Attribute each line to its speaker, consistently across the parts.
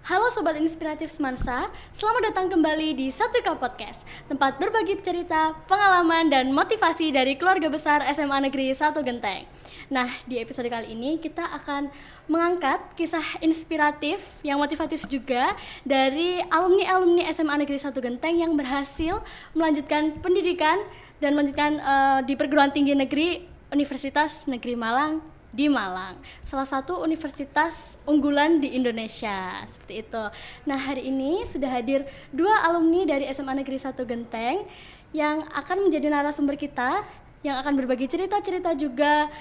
Speaker 1: Halo Sobat Inspiratif Semansa, selamat datang kembali di Satwika Podcast, tempat berbagi cerita, pengalaman, dan motivasi dari keluarga besar SMA Negeri 1 Genteng. Nah, di episode kali ini kita akan mengangkat kisah inspiratif yang motivatif juga dari alumni-alumni SMA Negeri 1 Genteng yang berhasil melanjutkan pendidikan dan melanjutkan di perguruan tinggi negeri Universitas Negeri Malang di Malang, salah satu universitas unggulan di Indonesia, seperti itu. Nah, hari ini sudah hadir dua alumni dari SMA Negeri 1 Genteng yang akan menjadi narasumber kita, yang akan berbagi cerita-cerita juga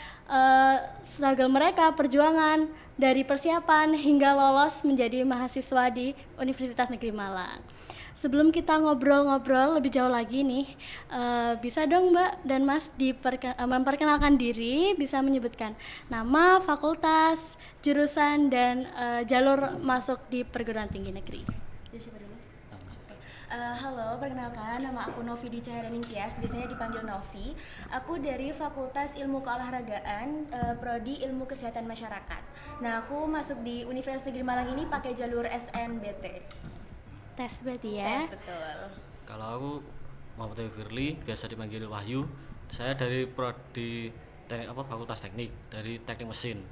Speaker 1: struggle mereka, perjuangan dari persiapan hingga lolos menjadi mahasiswa di Universitas Negeri Malang. Sebelum kita ngobrol-ngobrol lebih jauh lagi nih, bisa dong Mbak dan Mas memperkenalkan diri, bisa menyebutkan nama, fakultas, jurusan, dan jalur masuk di perguruan tinggi negeri. Siapa dulu?
Speaker 2: Halo, perkenalkan nama aku Novi di Cahyanintias, biasanya dipanggil Novi. Aku dari Fakultas Ilmu Keolahragaan, Prodi Ilmu Kesehatan Masyarakat. Nah, aku masuk di Universitas Negeri Malang ini pakai jalur SNBT.
Speaker 1: Tes berarti ya?
Speaker 2: Tes, betul.
Speaker 3: Kalau aku Muhammad Firly, biasa dipanggil Wahyu. Saya dari prodi Fakultas Teknik, dari Teknik Mesin.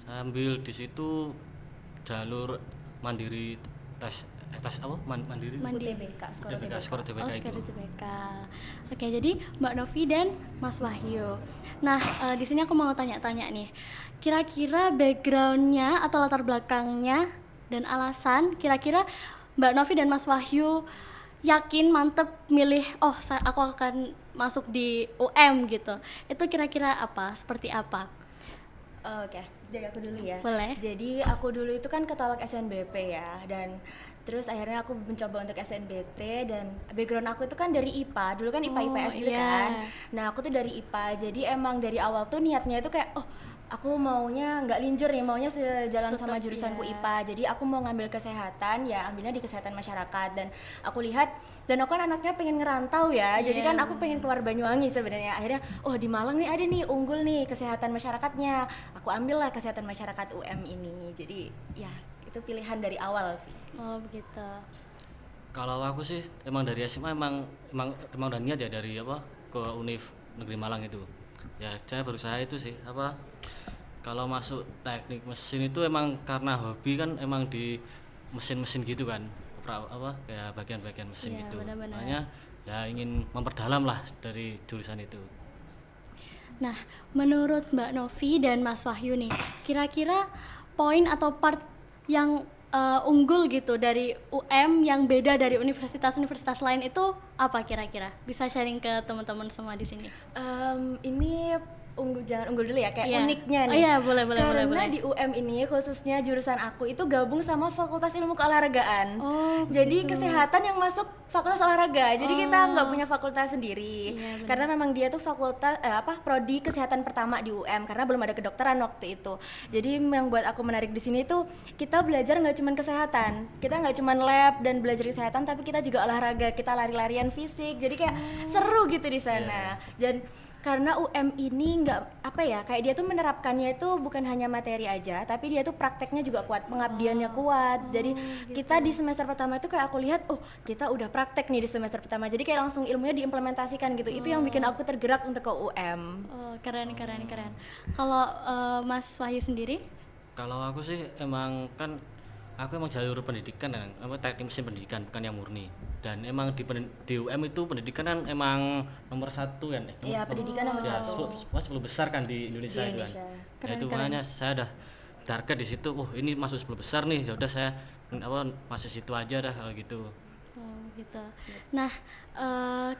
Speaker 3: Saya ambil di situ jalur mandiri mandiri
Speaker 2: UTBK,
Speaker 3: skor UTBK itu.
Speaker 1: UTBK. Oke, jadi Mbak Novi dan Mas Wahyu. Nah, di sini aku mau tanya-tanya nih. Kira-kira backgroundnya atau latar belakangnya dan alasan kira-kira Mbak Novi dan Mas Wahyu yakin mantep milih aku akan masuk di UM gitu. Itu kira-kira apa? Seperti apa?
Speaker 2: Oke, dari aku dulu ya.
Speaker 1: Boleh.
Speaker 2: Jadi aku dulu itu kan ketolak SNBP ya, dan terus akhirnya aku mencoba untuk SNBT, dan background aku itu kan dari IPA. Dulu kan IPA IPS gitu kan. Nah, aku tuh dari IPA. Jadi emang dari awal tuh niatnya itu kayak aku maunya nggak linjur nih, maunya sejalan sama jurusanku IPA. Jadi aku mau ngambil kesehatan, ya ambilnya di kesehatan masyarakat. Dan aku lihat, dan aku kan anaknya pengen ngerantau ya, jadi kan aku pengen keluar Banyuwangi sebenarnya. Akhirnya di Malang nih ada nih unggul nih kesehatan masyarakatnya, aku ambil lah kesehatan masyarakat UM ini. Jadi ya itu pilihan dari awal sih.
Speaker 1: Oh begitu.
Speaker 3: Kalau aku sih emang dari SMA emang udah niat ya dari ke Univ Negeri Malang itu. Ya saya berusaha itu sih kalau masuk teknik mesin itu emang karena hobi kan, emang di mesin-mesin gitu kan, kayak bagian-bagian mesin
Speaker 1: ya,
Speaker 3: gitu.
Speaker 1: Benar-benar.
Speaker 3: Makanya ya ingin memperdalam lah dari jurusan itu.
Speaker 1: Nah, menurut Mbak Novi dan Mas Wahyu nih, kira-kira poin atau part yang unggul gitu dari UM yang beda dari universitas-universitas lain itu apa kira-kira? Bisa sharing ke teman-teman semua di sini.
Speaker 2: Ini jangan unggul dulu ya, kayak uniknya nih.
Speaker 1: Boleh.
Speaker 2: Karena di UM ini khususnya jurusan aku itu gabung sama Fakultas Ilmu Keolahragaan. Jadi kesehatan yang masuk Fakultas Olahraga. Jadi kita nggak punya fakultas sendiri. Karena memang dia tuh fakultas prodi kesehatan pertama di UM, karena belum ada kedokteran waktu itu. Jadi yang buat aku menarik di sini tuh kita belajar nggak cuma kesehatan. Kita nggak cuma lab dan belajar kesehatan, tapi kita juga olahraga. Kita lari-larian fisik. Jadi kayak seru gitu di sana. Dan karena UM ini kayak dia tuh menerapkannya itu bukan hanya materi aja, tapi dia tuh prakteknya juga kuat, pengabdiannya kuat. Jadi gitu. Kita di semester pertama itu kayak aku lihat, kita udah praktek nih di semester pertama, jadi kayak langsung ilmunya diimplementasikan gitu. Itu yang bikin aku tergerak untuk ke UM.
Speaker 1: Keren. Kalau Mas Wahyu sendiri?
Speaker 3: Kalau aku sih emang jalur pendidikan kan, teknik mesin pendidikan, bukan yang murni. Dan emang di UM itu pendidikan kan emang nomor satu kan.
Speaker 2: Iya, pendidikan nomor satu.
Speaker 3: 10 besar kan di Indonesia itu kan.
Speaker 1: Keren,
Speaker 3: itu makanya saya udah target di situ. Ini masuk 10 besar nih. Ya udah saya masuk situ aja dah kalau gitu.
Speaker 1: Gitu. Nah,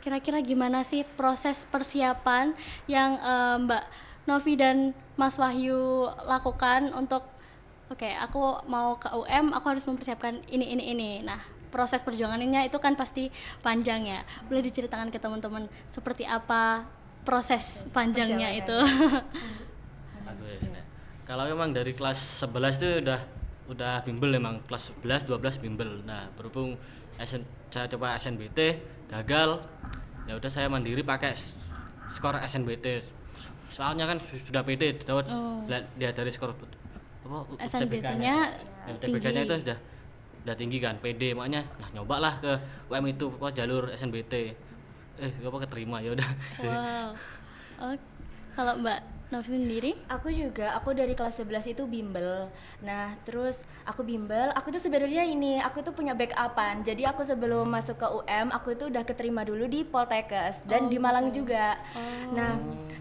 Speaker 1: kira-kira gimana sih proses persiapan yang Mbak Novi dan Mas Wahyu lakukan untuk aku mau ke UM, aku harus mempersiapkan ini. Nah, proses perjuangannya itu kan pasti panjang ya. Boleh diceritakan ke teman-teman seperti apa proses panjangnya itu?
Speaker 3: Kalau memang dari kelas 11 itu udah bimbel, emang kelas 11, 12 bimbel. Nah, berhubung saya coba SNBT gagal, ya udah saya mandiri pakai skor SNBT. Soalnya kan sudah pede lihat dari skor
Speaker 1: SNBT-nya
Speaker 3: UTBK-nya itu sudah udah tinggi kan, pede makanya nyobalah ke UM itu apa jalur SNBT. Apa keterima ya udah.
Speaker 1: Wow. Oh, kalau Mbak Novi sendiri?
Speaker 2: Aku dari kelas 11 itu bimbel. Nah, terus aku bimbel, aku tuh sebenarnya aku tuh punya backupan. Jadi aku sebelum masuk ke UM, aku itu udah keterima dulu di Poltekkes dan di Malang juga. Nah,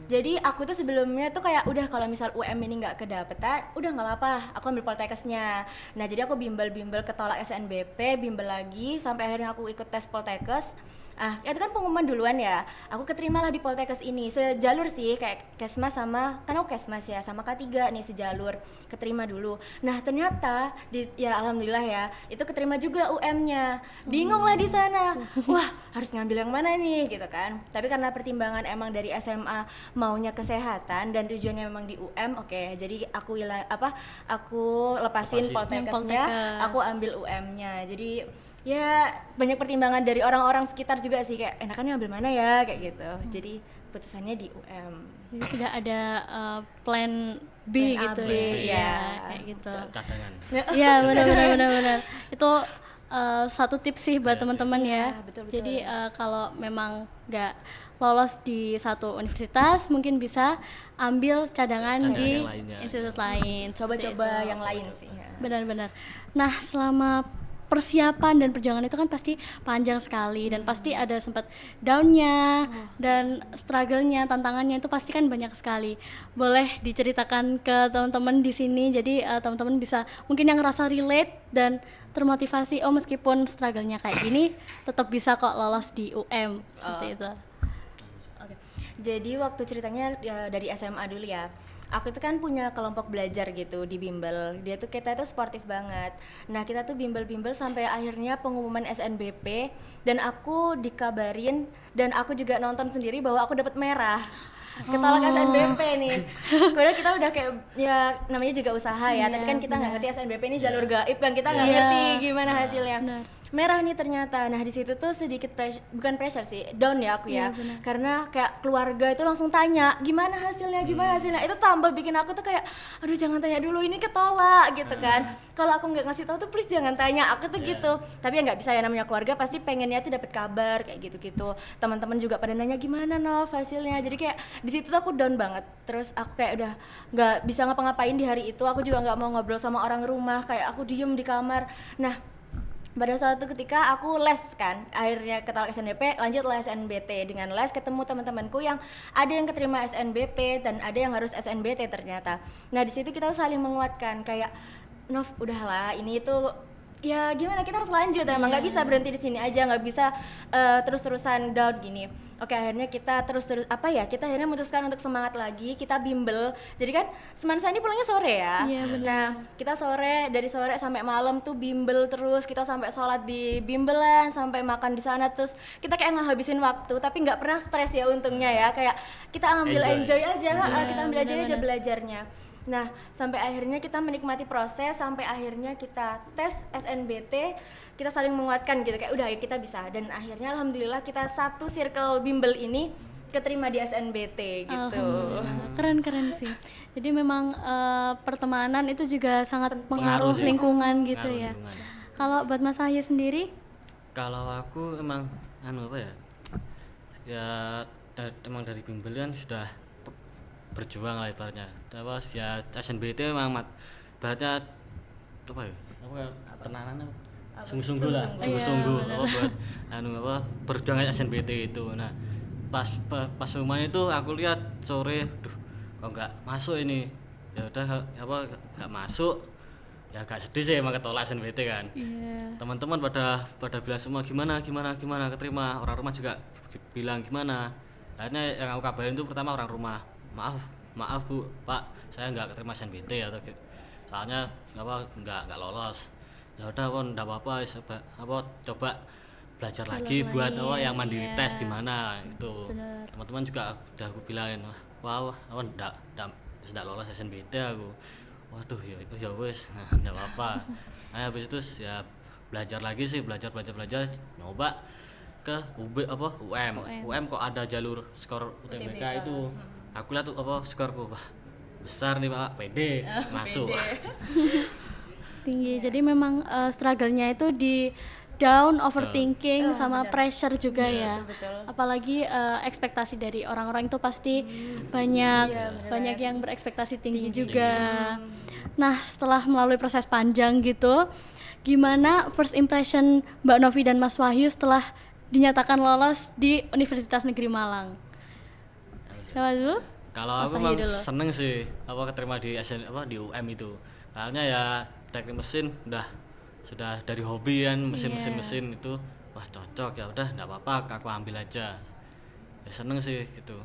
Speaker 2: jadi aku tuh sebelumnya tuh kayak udah kalau misal UM ini nggak kedapetan, udah nggak apa-apa, aku ambil Poltekkesnya. Nah, jadi aku bimbel ketolak SNBP, bimbel lagi sampai akhirnya aku ikut tes Poltekkes. Itu kan pengumuman duluan ya. Aku keterimalah di Poltekkes ini. Sejalur sih kayak Kesmas sama kan aku Kesmas ya, sama K3 nih sejalur. Keterima dulu. Nah, ternyata ya alhamdulillah ya, itu keterima juga UM-nya. Bingung lah di sana. Wah, harus ngambil yang mana nih gitu kan. Tapi karena pertimbangan emang dari SMA maunya kesehatan dan tujuannya memang di UM, oke. Jadi aku lepasin Poltekkesnya, aku ambil UM-nya. Jadi ya banyak pertimbangan dari orang-orang sekitar juga sih, kayak enakannya ambil mana ya kayak gitu. Jadi putusannya di UM.
Speaker 1: Jadi sudah ada plan B
Speaker 2: plan
Speaker 1: gitu
Speaker 2: AB,
Speaker 1: ya kayak gitu.
Speaker 3: Cadangan.
Speaker 1: Iya benar. Itu satu tips sih buat teman-teman ya.
Speaker 2: Betul.
Speaker 1: Jadi kalau memang nggak lolos di satu universitas, mungkin bisa ambil cadangan di institut lain.
Speaker 2: Coba-coba yang lain sih. Ya.
Speaker 1: Benar-benar. Nah, selama persiapan dan perjuangan itu kan pasti panjang sekali dan pasti ada sempat down-nya dan struggle-nya, tantangannya itu pasti kan banyak sekali. Boleh diceritakan ke teman-teman di sini, jadi teman-teman bisa mungkin yang ngerasa relate dan termotivasi, meskipun struggle-nya kayak gini tetap bisa kok lolos di UM seperti itu.
Speaker 2: Oke. Jadi waktu ceritanya ya, dari SMA dulu ya. Aku itu kan punya kelompok belajar gitu di bimbel. Kita tuh sportif banget. Nah, kita tuh bimbel sampai akhirnya pengumuman SNBP dan aku dikabarin dan aku juga nonton sendiri bahwa aku dapat merah. Ketolak SNBP nih. Padahal kita udah kayak ya namanya juga usaha ya, tapi kan kita nggak ngerti SNBP ini jalur gaib yang kita nggak ngerti gimana hasilnya. Merah nih ternyata. Nah, di situ tuh sedikit bukan pressure sih, down ya aku ya. Karena kayak keluarga itu langsung tanya, "Gimana hasilnya? Gimana hasilnya?" Itu tambah bikin aku tuh kayak, "Aduh, jangan tanya dulu, ini ketolak." gitu kan. Kalau aku nggak ngasih tahu tuh please jangan tanya. Aku tuh gitu. Tapi ya nggak bisa ya, namanya keluarga pasti pengennya tuh dapat kabar kayak gitu-gitu. Teman-teman juga pada nanya, "Gimana Nov hasilnya?" Jadi kayak di situ tuh aku down banget. Terus aku kayak udah nggak bisa ngapa-ngapain di hari itu. Aku juga nggak mau ngobrol sama orang rumah, kayak aku diem di kamar. Nah, pada saat itu ketika aku les kan, akhirnya ketolak SNBP, lanjutlah SNBT. Dengan les ketemu teman-temanku yang ada yang keterima SNBP dan ada yang harus SNBT ternyata. Nah, di situ kita saling menguatkan kayak, "Nov, udahlah, ini itu ya gimana, kita harus lanjut, emang nggak bisa berhenti di sini aja, nggak bisa terus-terusan down gini." Oke, akhirnya kita kita akhirnya memutuskan untuk semangat lagi, kita bimbel. Jadi kan Semansa ini pulangnya sore ya. Nah, kita dari sore sampai malam tuh bimbel terus, kita sampai sholat di bimbelan, sampai makan di sana, terus kita kayak ngehabisin waktu, tapi nggak pernah stres ya untungnya ya, kayak kita ambil enjoy aja, kita ambil aja belajarnya. Nah, sampai akhirnya kita menikmati proses, sampai akhirnya kita tes SNBT, kita saling menguatkan gitu, kayak udah ya kita bisa. Dan akhirnya alhamdulillah kita satu circle bimbel ini keterima di SNBT gitu.
Speaker 1: Keren sih. Jadi memang pertemanan itu juga sangat pengaruh lingkungan gitu ya. Kalau buat Mas Ahye sendiri?
Speaker 3: Kalau aku emang emang dari bimbel kan sudah berjuang lah ibaratnya. Terus ya SNBT memang ibaratnya tenanan sungguh-sungguh lah, buat berjuang SNBT itu. Nah, pas pengumuman itu aku lihat sore, kok nggak masuk ini. Ya udah nggak masuk. Ya agak sedih sih, emang ketolak SNBT kan. Teman-teman pada bilang semua gimana keterima, orang rumah juga bilang gimana. Akhirnya yang aku kabarin itu pertama orang rumah, maaf Bu, Pak, saya nggak keterima SNBT atau soalnya nggak lolos. Ya udah pun nggak apa-apa, coba belajar lagi buat yang mandiri tes di mana itu. Teman-teman juga udah aku bilangin, nggak lolos SNBT aku. Waduh, ya wes, nggak apa-apa. Nah, habis itu ya belajar lagi sih, belajar, nyoba ke UM kok ada jalur skor UTBK itu. Aku lihat tuh skorku, wah besar nih Pak, pede masuk.
Speaker 1: tinggi. Jadi memang struggle-nya itu di down, overthinking, sama pressure juga ya.
Speaker 2: Betul.
Speaker 1: Apalagi ekspektasi dari orang-orang itu pasti banyak yang berekspektasi tinggi juga. Nah, setelah melalui proses panjang gitu, gimana first impression Mbak Novi dan Mas Wahyu setelah dinyatakan lolos di Universitas Negeri Malang? Siapa dulu?
Speaker 3: Kalau aku memang seneng sih keterima di di UM itu. Soalnya ya teknik mesin sudah dari hobi kan, mesin itu wah cocok, ya udah enggak apa-apa aku ambil aja. Ya seneng sih gitu.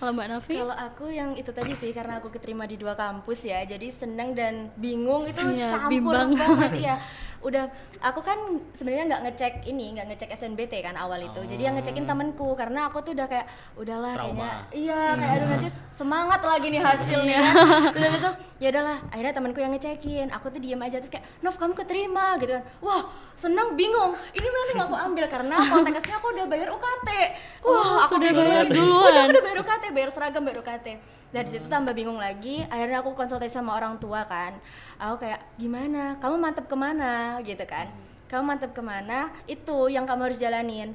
Speaker 1: Kalau Mbak Novi?
Speaker 2: Kalau aku yang itu tadi sih, karena aku keterima di 2 kampus ya, jadi seneng dan bingung itu campur banget ya. Udah, aku kan sebenarnya nggak ngecek SNBT kan awal itu. Jadi yang ngecekin temenku, karena aku tuh udah kayak udahlah kayaknya kayak aduh nanti semangat lagi nih hasilnya. Terus itu ya udahlah, akhirnya temenku yang ngecekin. Aku tuh diem aja terus kayak, "Nov, kamu keterima." gitu kan. Wah, seneng, bingung. Ini mending aku ambil karena konteksnya aku udah bayar UKT. Wah, aku
Speaker 1: sudah bayar duluan.
Speaker 2: Udah bayar UKT, bayar seragam, bayar UKT. Dari situ tambah bingung lagi, akhirnya aku konsultasi sama orang tua kan. Aku kayak, gimana? Kamu mantep kemana? Gitu kan. Kamu mantep kemana? Itu yang kamu harus jalanin.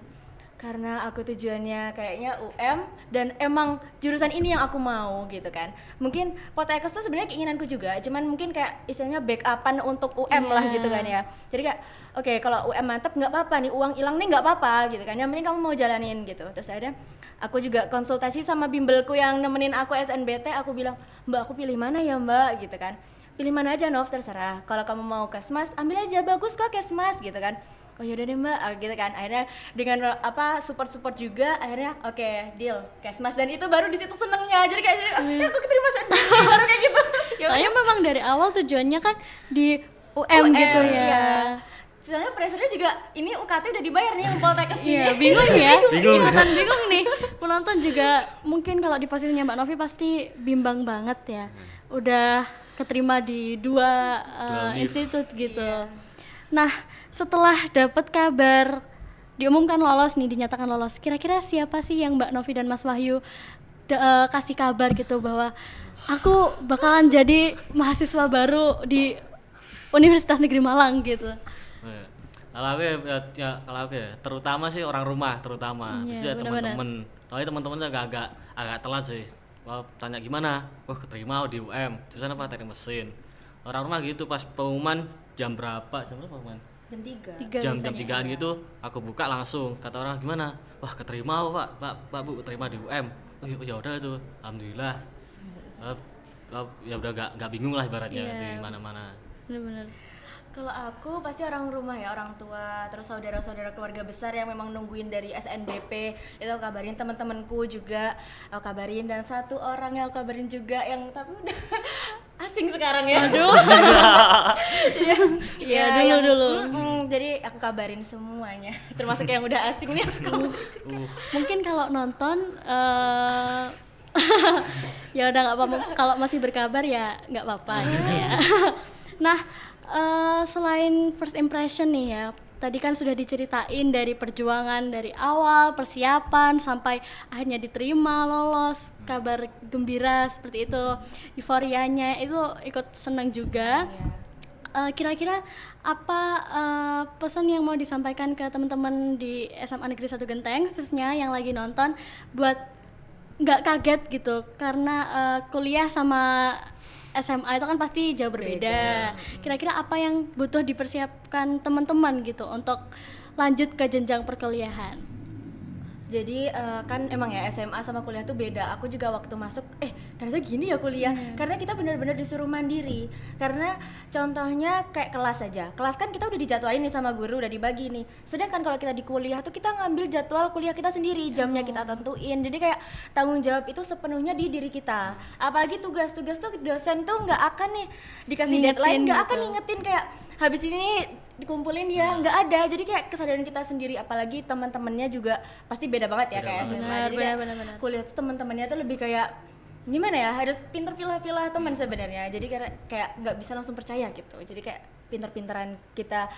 Speaker 2: Karena aku tujuannya kayaknya UM dan emang jurusan ini yang aku mau gitu kan. Mungkin Poltekkes tuh sebenarnya keinginanku juga, cuman mungkin kayak istilahnya backupan untuk UM lah gitu kan ya. Jadi kayak oke, kalau UM mantep nggak apa-apa nih, uang hilang nih nggak apa-apa gitu kan. Yang penting kamu mau jalanin gitu. Terus akhirnya aku juga konsultasi sama bimbelku yang nemenin aku SNBT. Aku bilang, "Mbak, aku pilih mana ya Mbak?" gitu kan. "Pilih mana aja Nov, terserah. Kalau kamu mau Kesmas, ambil aja, bagus kok Kesmas." gitu kan. "Oh yaudah deh Mbak," gitu kan. Akhirnya dengan support juga, akhirnya oke, deal Kesmas. Dan itu baru di situ senengnya. Jadi kayak aku keterima SNBT baru kayak gitu.
Speaker 1: Soalnya memang dari awal tujuannya kan di UM gitu ya.
Speaker 2: Iya. Soalnya pressure-nya juga ini UKT udah dibayar nih yang Poltekkes nih.
Speaker 1: Iya, bingung ya. Ikutan bingung nih. Penonton juga mungkin kalau di posisinya Mbak Novi pasti bimbang banget ya. Udah keterima di 2 institut gitu. Iya. Nah, setelah dapat kabar diumumkan lolos nih, dinyatakan lolos, kira-kira siapa sih yang Mbak Novi dan Mas Wahyu kasih kabar gitu bahwa aku bakalan jadi mahasiswa baru di Universitas Negeri Malang gitu?
Speaker 3: Kalau aku ya terutama sih orang rumah terutama, terus ya teman-teman. Teman-teman agak telat sih. Wah, tanya gimana? Wah, keterima di UM. Jurusan apa? Teknik mesin. Orang rumah gitu pas pengumuman jam berapa? Jam berapa pengumuman?
Speaker 2: Jam 3.
Speaker 3: Jam 3-an gitu aku buka langsung, kata orang gimana? Wah, keterima Pak Bu, keterima di UM. Oh ya udah itu, alhamdulillah. Ya udah gak bingung lah ibaratnya di mana-mana.
Speaker 1: Benar-benar.
Speaker 2: Kalau aku pasti orang rumah ya, orang tua, terus saudara-saudara keluarga besar yang memang nungguin dari SNBP. Itu aku kabarin, teman-temanku juga aku kabarin, dan satu orang yang aku kabarin juga yang tapi udah asing sekarang ya. Aduh. Iya, dulu. Jadi aku kabarin semuanya, termasuk yang udah asing nih aku.
Speaker 1: Mungkin kalau nonton ya udah nggak apa-apa, kalau masih berkabar ya nggak apa-apa gitu ya. Nah, selain first impression nih ya, tadi kan sudah diceritain dari perjuangan dari awal, persiapan sampai akhirnya diterima, lolos, kabar gembira seperti itu, euforianya itu ikut senang juga. Kira-kira apa pesan yang mau disampaikan ke teman-teman di SMA Negeri 1 Genteng, khususnya yang lagi nonton, buat nggak kaget gitu, karena kuliah sama SMA itu kan pasti jauh berbeda. Kira-kira apa yang butuh dipersiapkan teman-teman gitu untuk lanjut ke jenjang perkuliahan?
Speaker 2: Jadi kan emang ya SMA sama kuliah tuh beda. Aku juga waktu masuk ternyata gini ya kuliah. Karena kita benar-benar disuruh mandiri. Karena contohnya kayak kelas aja. Kelas kan kita udah dijadwalin nih sama guru, udah dibagi nih. Sedangkan kalau kita di kuliah tuh kita ngambil jadwal kuliah kita sendiri, jamnya kita tentuin. Jadi kayak tanggung jawab itu sepenuhnya di diri kita. Apalagi tugas-tugas tuh dosen tuh nggak akan nih dikasih deadline, nggak akan ngingetin kayak habis ini dikumpulin ya, nggak ada. Jadi kayak kesadaran kita sendiri, apalagi teman-temannya juga pasti beda banget ya kayak SMA. Jadi kayak kuliah tuh teman-temannya tuh lebih kayak gimana ya, harus pinter pilah-pilah teman sebenarnya. Jadi kayak nggak bisa langsung percaya gitu. Jadi kayak pinter-pinteran kita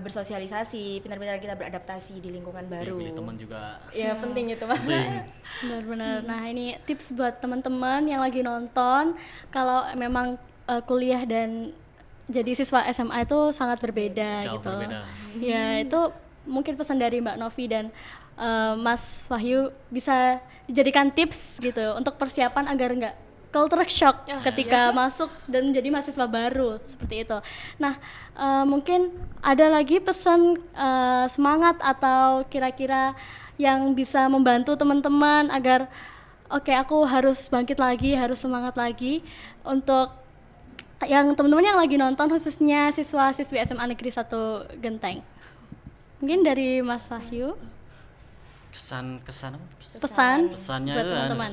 Speaker 2: bersosialisasi, pinter-pinteran kita beradaptasi di lingkungan baru.
Speaker 3: Pilih teman juga.
Speaker 2: Ya penting itu banget.
Speaker 1: Benar-benar. Nah ini tips buat teman-teman yang lagi nonton, kalau memang kuliah dan jadi siswa SMA itu sangat berbeda
Speaker 3: Jauh
Speaker 1: gitu.
Speaker 3: berbeda.
Speaker 1: Ya itu mungkin pesan dari Mbak Novi dan Mas Wahyu bisa dijadikan tips gitu untuk persiapan agar nggak culture shock ketika masuk dan menjadi mahasiswa baru seperti itu. Nah mungkin ada lagi pesan semangat atau kira-kira yang bisa membantu teman-teman agar oke, aku harus bangkit lagi, harus semangat lagi untuk yang teman-teman yang lagi nonton khususnya siswa-siswi SMA Negeri 1 Genteng. Mungkin dari Mas Wahyu
Speaker 3: Kesan
Speaker 1: pesannya
Speaker 3: pesannya
Speaker 1: buat
Speaker 3: itu kan
Speaker 1: teman-teman.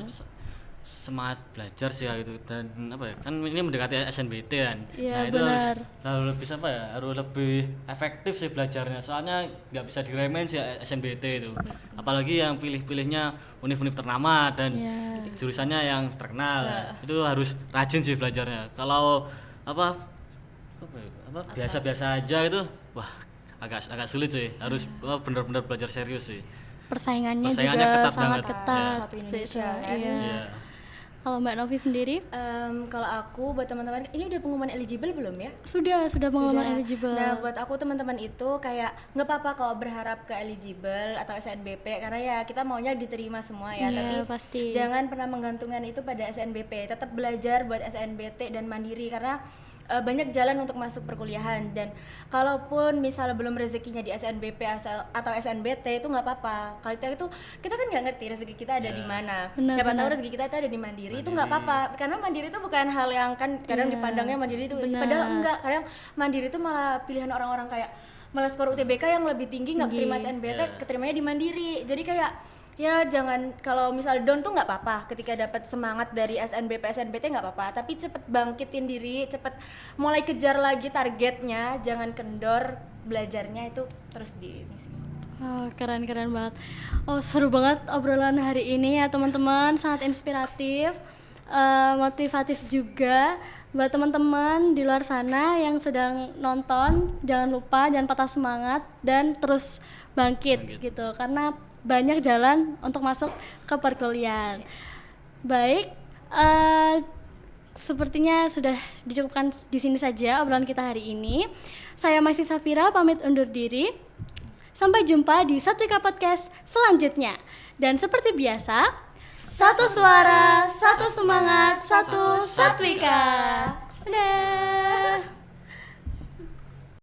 Speaker 3: semangat belajar sih ya gitu, dan apa ya, kan ini mendekati SNBT kan.
Speaker 1: Iya,
Speaker 3: Nah itu
Speaker 1: benar.
Speaker 3: harus lebih apa ya, harus lebih efektif sih belajarnya, soalnya nggak bisa diremehin sih SNBT itu, apalagi yang pilih-pilihnya univ-univ ternama dan
Speaker 1: Iya.
Speaker 3: jurusannya yang terkenal. Itu harus rajin sih belajarnya. Kalau apa biasa-biasa aja itu wah agak sulit sih, harus benar-benar belajar serius sih.
Speaker 1: Persaingannya
Speaker 3: Persaingannya
Speaker 1: juga
Speaker 3: ketat
Speaker 1: sangat
Speaker 3: banget.
Speaker 1: ketat.
Speaker 2: Satu
Speaker 1: seperti
Speaker 2: Indonesia,
Speaker 1: itu.
Speaker 2: kan?
Speaker 1: Iya.
Speaker 3: Iya.
Speaker 1: Kalau Mbak Novi sendiri
Speaker 2: Kalau aku buat teman-teman, ini udah pengumuman eligible belum ya?
Speaker 1: sudah pengalaman
Speaker 2: Sudah.
Speaker 1: eligible.
Speaker 2: Nah, buat aku teman-teman itu kayak nggak apa-apa kalau berharap ke eligible atau SNBP, karena ya kita maunya diterima semua ya.
Speaker 1: Iya,
Speaker 2: Tapi
Speaker 1: pasti.
Speaker 2: jangan pernah menggantungkan itu pada SNBP. Tetap belajar buat SNBT dan mandiri, karena banyak jalan untuk masuk perkuliahan. Dan kalaupun misalnya belum rezekinya di SNBP atau SNBT itu nggak apa-apa. Kalau kita kan nggak ngerti rezeki kita ada di mana.
Speaker 1: Benar,
Speaker 2: Siapa tahu
Speaker 1: benar.
Speaker 2: rezeki kita itu ada di mandiri. Itu nggak apa-apa, karena mandiri itu bukan hal yang kan kadang
Speaker 1: Iya,
Speaker 2: dipandangnya mandiri itu,
Speaker 1: benar.
Speaker 2: padahal enggak. Kadang mandiri itu malah pilihan orang-orang kayak malah skor UTBK yang lebih tinggi nggak
Speaker 1: Tinggi.
Speaker 2: terima SNBT,
Speaker 3: Iya.
Speaker 2: keterimanya di mandiri. Jadi kayak ya jangan, kalau misal down tuh nggak apa-apa, ketika dapat semangat dari SNBP SNBT nggak apa-apa, tapi cepet bangkitin diri, cepet mulai kejar lagi targetnya, jangan kendor belajarnya, itu terus di ini sih.
Speaker 1: Oh, keren banget. Oh, seru banget obrolan hari ini ya teman-teman, sangat inspiratif, motivatif juga buat teman-teman di luar sana yang sedang nonton. Jangan patah semangat dan terus bangkit. Gitu, karena banyak jalan untuk masuk ke perkuliahan. Baik, sepertinya sudah dicukupkan di sini saja obrolan kita hari ini. Saya Masih Safira pamit undur diri. Sampai jumpa di Satwika Podcast selanjutnya. Dan seperti biasa, satu suara, satu semangat, satu Satwika. Dadah.